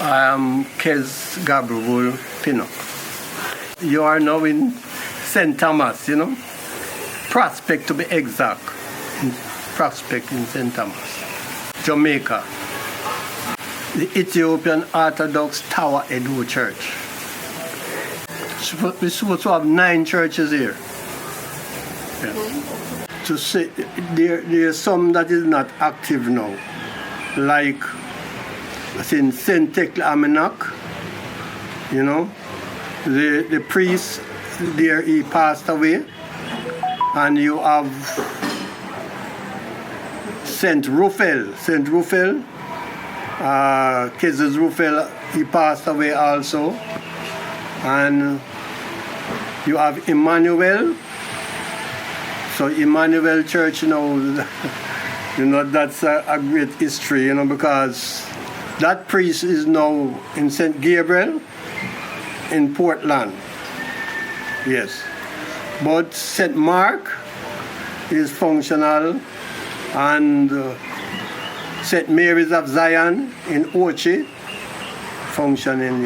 I am Kes Gabre Pinnock. You are now in St. Thomas, Prospect to be exact. Prospect in St. Thomas, Jamaica. The Ethiopian Orthodox Tewahedo Church. We're supposed to have 9 churches here. Yeah. To say there are some that is not active now, like in St. Tewahedo, the priest there, he passed away, and you have St. Rufel, Kez's Rufel, he passed away also, and you have Emmanuel. So Emmanuel Church, that's a great history, because that priest is now in St. Gabriel in Portland. Yes. But St. Mark is functional, and St. Mary's of Zion in Ochi functioning,